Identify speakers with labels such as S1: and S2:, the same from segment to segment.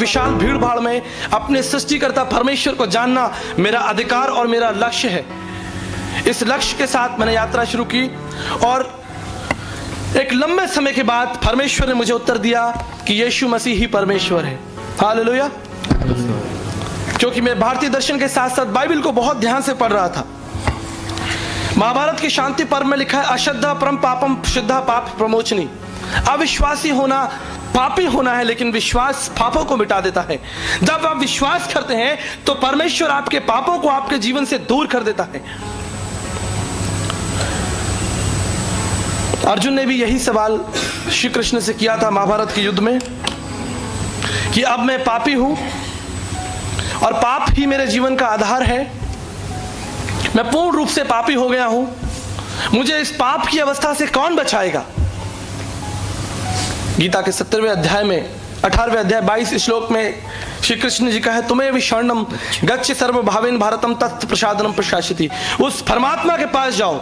S1: विशाल भीड़ भाड़ में अपने सृष्टिकर्ता परमेश्वर को जानना मेरा अधिकार और मेरा लक्ष्य है। इस लक्ष्य के साथ मैंने यात्रा शुरू की और एक लंबे समय के बाद परमेश्वर ने मुझे उत्तर दिया कि यीशु मसीह ही परमेश्वर है। हालेलुया। क्योंकि मैं भारतीय दर्शन के साथ साथ बाइबल को बहुत ध्यान से पढ़ रहा था। महाभारत की शांति पर्व में लिखा है, अश्रद्धा परम पापम शुद्धा पाप प्रमोचनी। अविश्वासी होना पापी होना है, लेकिन विश्वास पापों को मिटा देता है। जब आप विश्वास करते हैं तो परमेश्वर आपके पापों को आपके जीवन से दूर कर देता है। अर्जुन ने भी यही सवाल श्री कृष्ण से किया था महाभारत के युद्ध में कि अब मैं पापी हूं और पाप ही मेरे जीवन का आधार है। मैं पूर्ण रूप से पापी हो गया हूं, मुझे इस पाप की अवस्था से कौन बचाएगा। गीता के 17वें अध्याय में 18वें अध्याय 22 श्लोक में श्री कृष्ण जी का है, तुम्हें भी शरणम गच्छ सर्वभावेन भारतम तत् प्रसादनम प्रशासिति। उस परमात्मा के पास जाओ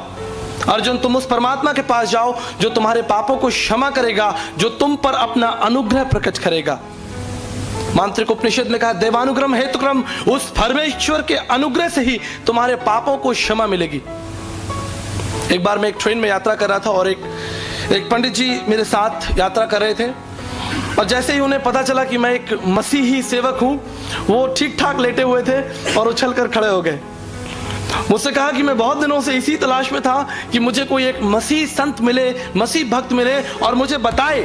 S1: अर्जुन, तुम उस परमात्मा के पास जाओ जो तुम्हारे पापों को क्षमा करेगा, जो तुम पर अपना अनुग्रह प्रकट करेगा। मांत्रिक उपनिषद में कहा, देवानुग्रह हेतुक्रम, उस परमेश्वर के अनुग्रह से ही तुम्हारे पापों को क्षमा मिलेगी। एक बार मैं एक ट्रेन में यात्रा कर रहा था और एक पंडित जी मेरे साथ यात्रा कर रहे थे और जैसे ही उन्हें पता चला कि मैं एक मसीही सेवक हूं, वो ठीक ठाक लेटे हुए थे और उछलकर खड़े हो गए। मुझसे कहा कि मैं बहुत दिनों से इसी तलाश में था कि मुझे कोई एक मसीह संत मिले, मसीह भक्त मिले और मुझे बताए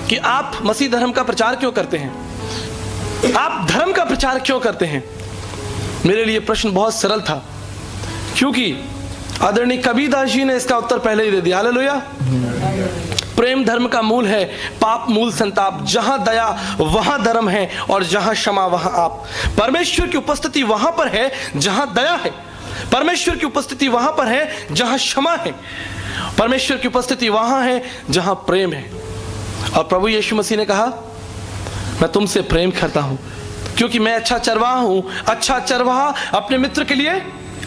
S1: कि आप मसीह धर्म का प्रचार क्यों करते हैं, आप धर्म का प्रचार क्यों करते हैं। मेरे लिए प्रश्न बहुत सरल था, क्योंकि आदरणीय कबीरदास जी ने इसका उत्तर पहले ही दे दिया। हालेलुया। प्रेम धर्म का मूल है, पाप मूल संताप। जहां दया वहां धर्म है और जहां क्षमा वहां आप। परमेश्वर की उपस्थिति वहां पर है जहां दया है, परमेश्वर की उपस्थिति वहां पर है जहां क्षमा है, परमेश्वर की उपस्थिति वहां है जहां प्रेम है। और प्रभु यीशु मसीह ने कहा, मैं तुमसे प्रेम करता हूं क्योंकि मैं अच्छा चरवाहा हूं। अच्छा चरवाहा अपने मित्र के लिए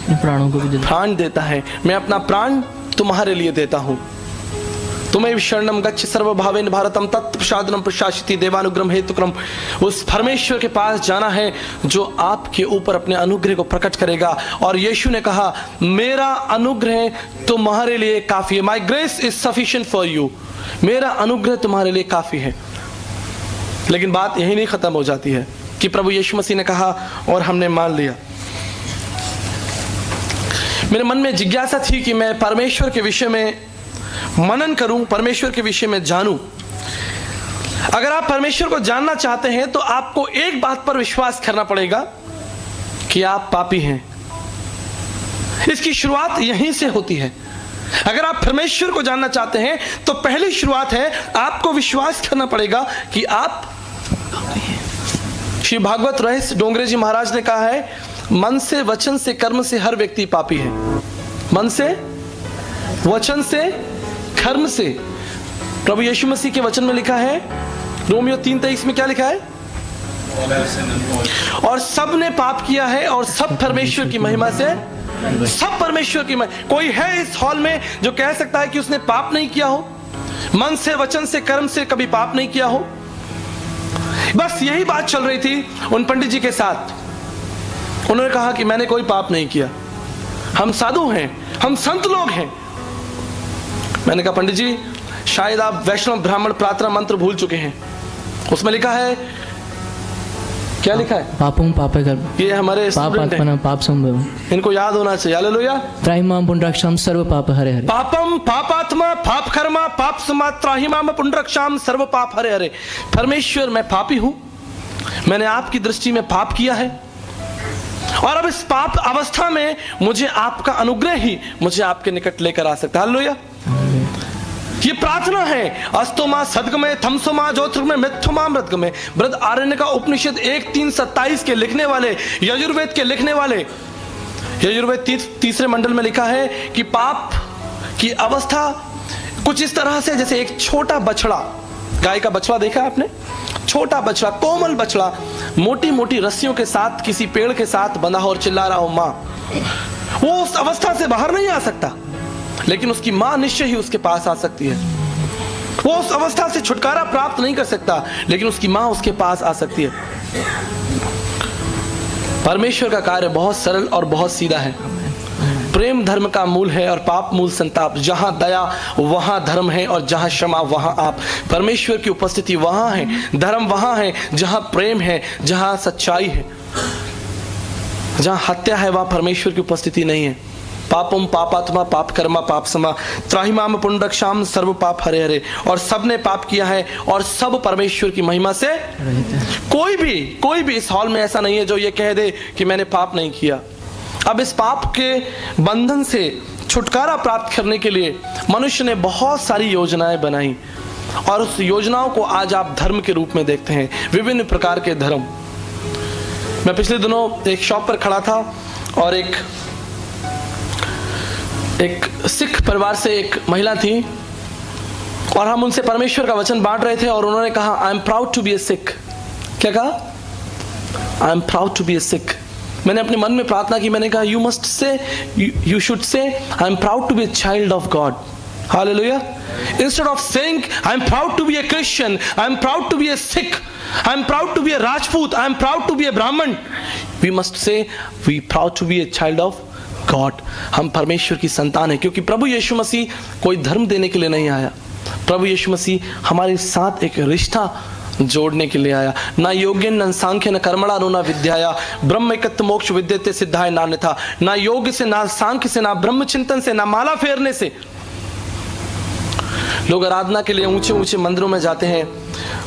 S2: प्राणों को भी
S1: प्राण देता है। मैं अपना प्राण तुम्हारे लिए देता हूं। तुम्हें शरणम गच्छ सर्वभावेन भारतम तत् प्रसादनम प्रशासिति देवानुग्रह हेतुक्रम। उस परमेश्वर के पास जाना है जो आपके ऊपर अपने अनुग्रह को प्रकट करेगा। और यीशु ने कहा, मेरा अनुग्रह तुम्हारे लिए काफी है। माई grace is sufficient for you. मेरा अनुग्रह तुम्हारे लिए काफी है। लेकिन बात यही नहीं खत्म हो जाती है कि प्रभु यीशु मसीह ने कहा और हमने मान लिया। मेरे मन में जिज्ञासा थी कि मैं परमेश्वर के विषय में मनन करूं, परमेश्वर के विषय में जानूं। अगर आप परमेश्वर को जानना चाहते हैं तो आपको एक बात पर विश्वास करना पड़ेगा कि आप पापी हैं। इसकी शुरुआत यहीं से होती है। अगर आप परमेश्वर को जानना चाहते हैं तो पहली शुरुआत है, आपको विश्वास करना पड़ेगा कि आप पापी हैं। श्री भागवत रहस्य डोंगरे जी महाराज ने कहा है, मन से, वचन से, कर्म से हर व्यक्ति पापी है। मन से, वचन से, कर्म से। प्रभु यीशु मसीह के वचन में लिखा है, रोमियो 3:23 में क्या लिखा है, और सब ने पाप किया है और सब परमेश्वर की महिमा से, सब परमेश्वर की महिमा। कोई है इस हॉल में जो कह सकता है कि उसने पाप नहीं किया हो, मन से, वचन से, कर्म से कभी पाप नहीं किया हो। बस यही बात चल रही थी उन पंडित जी के साथ। उन्होंने कहा कि मैंने कोई पाप नहीं किया, हम साधु हैं, हम संत लोग हैं। मैंने कहा, पंडित जी शायद आप वैष्णव ब्राह्मण प्रार्थना मंत्र भूल चुके हैं। उसमें लिखा है, क्या लिखा है,
S2: पापं पापे कर्म।
S1: ये हमारे स्टूडेंट हैं,
S2: पाप संभव,
S1: इनको याद होना चाहिए। हालेलुया।
S2: त्राहिमाम पुंडरक्षाम सर्व पाप हरे हरे।
S1: पापम पापात्मा पाप कर्मा पाप समा त्राहिमाम पुंडरक्षाम सर्व पाप हरे हरे। परमेश्वर, मैं पापी हूं, मैंने आपकी दृष्टि में पाप किया है और अब इस पाप अवस्था में मुझे आपका अनुग्रह ही मुझे आपके निकट लेकर आ सकता है। हालेलुया। ये प्रार्थना है। अस्तोमा सदगमे थमसोमा ज्योतिर्गमे मिथुमा मृतगमे। बृहद आरण्य का उपनिषद 1:3-27 के लिखने वाले, यजुर्वेद के लिखने वाले, यजुर्वेद तीसरे मंडल में लिखा है कि पाप की अवस्था कुछ इस तरह से जैसे एक छोटा बछड़ा, गाय का बछड़ा देखा है आपने, छोटा बछड़ा, कोमल बछड़ा, मोटी मोटी रस्सियों के साथ किसी पेड़ के साथ बंधा हो और चिल्ला रहा हो मां। वो उस अवस्था से बाहर नहीं आ सकता, लेकिन उसकी मां निश्चय ही उसके पास आ सकती है। वो उस अवस्था से छुटकारा प्राप्त नहीं कर सकता, लेकिन उसकी मां उसके पास आ सकती है। परमेश्वर का कार्य बहुत सरल और बहुत सीधा है। प्रेम धर्म का मूल है और पाप मूल संताप। जहां दया वहां धर्म है और जहां क्षमा वहां आप। परमेश्वर की उपस्थिति वहां है, धर्म वहां है जहां प्रेम है, जहां सच्चाई है। जहां हत्या है वहां परमेश्वर की उपस्थिति नहीं है। पापम पापात्मा पाप कर्मा पाप समा त्राहिमाम पुंडरक्षाम सर्व पाप हरे हरे। और सबने पाप किया है और सब परमेश्वर की महिमा से कोई भी इस हॉल में ऐसा नहीं है जो ये कह दे कि मैंने पाप नहीं किया। अब इस पाप के बंधन से छुटकारा प्राप्त करने के लिए मनुष्य ने बहुत सारी योजनाएं बनाई और उस योजनाओं को आज आप धर्म के रूप में देखते हैं, विभिन्न प्रकार के धर्म। मैं पिछले दिनों एक शॉप पर खड़ा था और एक सिख परिवार से एक महिला थी और हम उनसे परमेश्वर का वचन बांट रहे थे और उन्होंने कहा I am proud to be a Sikh. क्या कहा? I am proud to be a Sikh. मैंने अपने मन में प्रार्थना की, मैंने कहा you should say I am proud to be a child of God. Hallelujah. Instead of saying I am proud to be a Christian, I am proud to be a Sikh, I am proud to be a Rajput, I am proud to be a Brahman, we must say we proud to be a child of God। हम परमेश्वर की संतान है, क्योंकि प्रभु यीशु मसीह कोई धर्म देने के लिए नहीं आया। प्रभु यीशु मसीह हमारे साथ एक रिश्ता जोड़ने के लिए आया। ना योग्य न सांख्य न कर्मणा न विद्याया ब्रह्म एकत्व मोक्ष विद्यते सिद्धाय नान्यथा। ना योग से, ना सांख्य से, ना ब्रह्म चिंतन से, ना माला फेरने से। लोग आराधना के लिए ऊंचे ऊंचे मंदिरों में जाते हैं,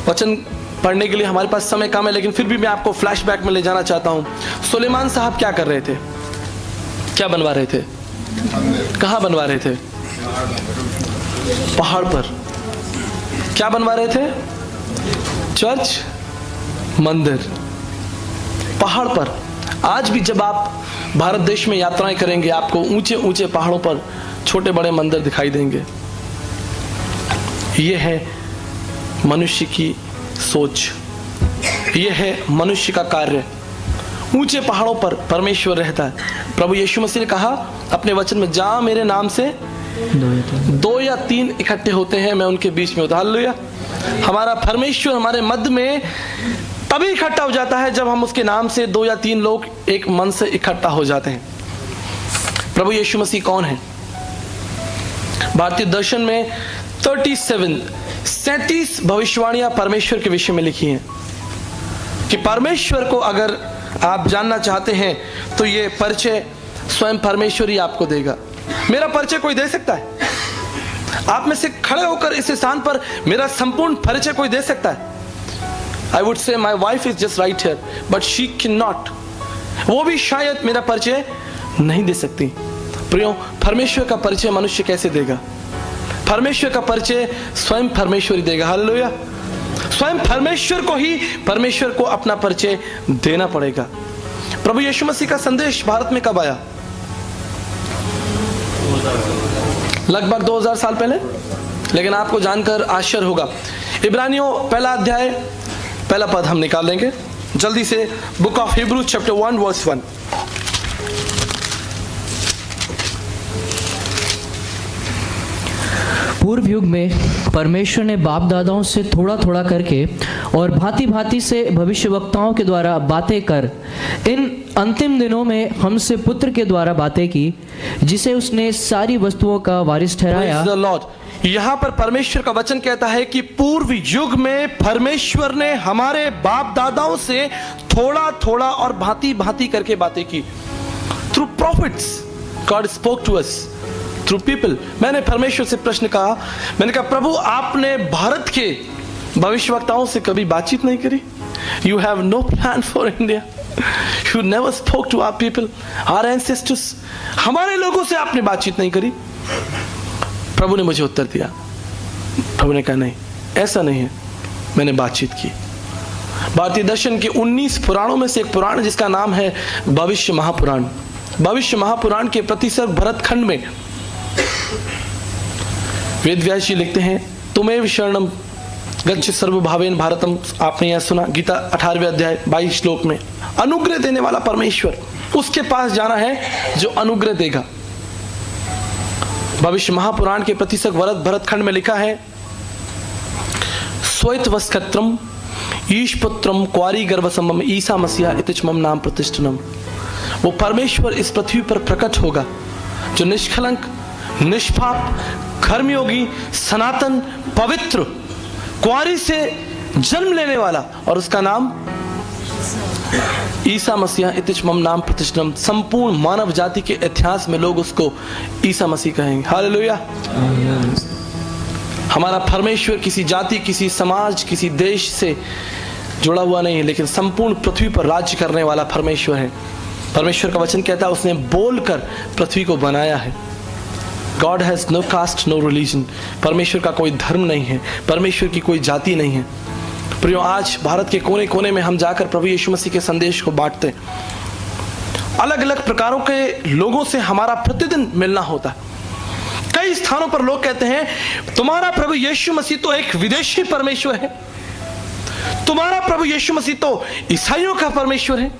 S1: वचन पढ़ने के लिए हमारे पास समय कम है, लेकिन फिर भी मैं आपको फ्लैशबैक में ले जाना चाहता हूं। सुलेमान साहब क्या कर रहे थे? क्या बनवा रहे थे? कहां बनवा रहे थे? पहाड़ पर। क्या बनवा रहे थे? चर्च, मंदिर, पहाड़ पर। आज भी जब आप भारत देश में यात्राएं करेंगे, आपको ऊंचे ऊंचे पहाड़ों पर छोटे बड़े मंदिर दिखाई देंगे। यह है मनुष्य की सोच, यह है मनुष्य का कार्य। ऊंचे पहाड़ों पर परमेश्वर रहता है। प्रभु यीशु मसीह ने कहा अपने वचन में, जहां मेरे नाम से 2 या 3 इकट्ठे होते हैं मैं उनके बीच में होता। हालेलुया। हमारा परमेश्वर हमारे मध्य में तभी इकट्ठा हो जाता है जब हम उसके नाम से 2 या 3 लोग एक मन से इकट्ठा हो जाते हैं। प्रभु यीशु मसीह कौन है? भारतीय दर्शन में 37 भविष्यवाणियां परमेश्वर के विषय में लिखी हैं कि परमेश्वर को अगर आप जानना चाहते हैं तो ये परिचय स्वयं परमेश्वर ही आपको देगा। मेरा परिचय कोई दे सकता है? आप में से खड़े होकर इस स्थान पर मेरा संपूर्ण परिचय कोई दे सकता है? I would say my wife is just right here but she can not. वो भी शायद मेरा परिचय नहीं दे सकती। प्रियो, परमेश्वर का परिचय मनुष्य कैसे देगा? परमेश्वर का परिचय स्वयं परमेश्वर ही देगा। हालेलुया। स्वयं परमेश्वर को ही परमेश्वर को अपना परिचय देना पड़ेगा। प्रभु यीशु मसीह का संदेश भारत में कब आया? लगभग 2000 साल पहले। लेकिन आपको जानकर आश्चर्य होगा, इब्रानियों 1 अध्याय 1 पद हम निकाल लेंगे जल्दी से। Book of Hebrews chapter 1 verse 1।
S2: पूर्व युग में परमेश्वर ने बाप दादाओं से थोड़ा थोड़ा करके और भांति भांति से भविष्यवक्ताओं के द्वारा बातें कर इन अंतिम दिनों में हमसे पुत्र के द्वारा बातें की, जिसे उसने सारी वस्तुओं का वारिस ठहराया।
S1: Praise the Lord। यहाँ पर परमेश्वर का वचन कहता है कि पूर्व युग में परमेश्वर ने हमारे बाप दादाओं से थोड़ा थोड़ा और भांति भांति करके बातें की। Through prophets God spoke to us through people. मैंने परमेश्वर से प्रश्न कहा, मैंने कहा प्रभु आपने भारत के भविष्यवक्ताओं से कभी बातचीत नहीं करी? You have no plan for India, you never spoke to our people, our ancestors. हमारे लोगों से आपने बातचीत नहीं करी? प्रभु ने मुझे उत्तर दिया। प्रभु ने कहा नहीं, ऐसा नहीं है, मैंने बातचीत की। भारतीय दर्शन के 19 पुराणों में से एक पुराण जिसका नाम है भविष्य महापुराण। भविष्य महापुराण के प्रतिसर्ग भरत खंड में वेद व्यास जी लिखते हैं, तुम्हें शरणम गच्छ सर्वभावेन भारतम। आपने यह सुना, गीता 18वें अध्याय 22 श्लोक में। अनुग्रह देने वाला परमेश्वर, उसके पास जाना है जो अनुग्रह देगा। भविष्य महापुराण के प्रतिसर्ग भरत खंड में लिखा है स्वयत वस्कत्रम ईशपुत्रम क्वारी गर्भसम्भम ईसा मसीहा इतिच मम नाम प्रतिष्ठनम। वो परमेश्वर इस पृथ्वी पर प्रकट होगा जो निष्कलंक, निष्पाप, कर्मयोगी, सनातन, पवित्र, कुंवारी से जन्म लेने वाला, और उसका नाम ईसा मसीहा इतिच मम नाम प्रतिष्ठनम। संपूर्ण मानव जाति के इतिहास में लोग उसको ईसा मसीह कहेंगे। हालेलुया। हमारा परमेश्वर किसी जाति, किसी समाज, किसी देश से जुड़ा हुआ नहीं है, लेकिन संपूर्ण पृथ्वी पर राज्य करने वाला परमेश्वर है। परमेश्वर का वचन कहता है उसने बोलकर पृथ्वी को बनाया है। God has no caste, no religion. परमेश्वर का कोई धर्म नहीं है, परमेश्वर की कोई जाति नहीं है। प्रियो, आज भारत के कोने कोने में हम जाकर प्रभु यीशु मसीह के संदेश को बांटते हैं। अलग अलग प्रकारों के लोगों से हमारा प्रतिदिन मिलना होता है। कई स्थानों पर लोग कहते हैं तुम्हारा प्रभु यीशु मसीह तो एक विदेशी परमेश्वर है, तुम्हारा प्रभु यीशु मसीह तो ईसाइयों का परमेश्वर है।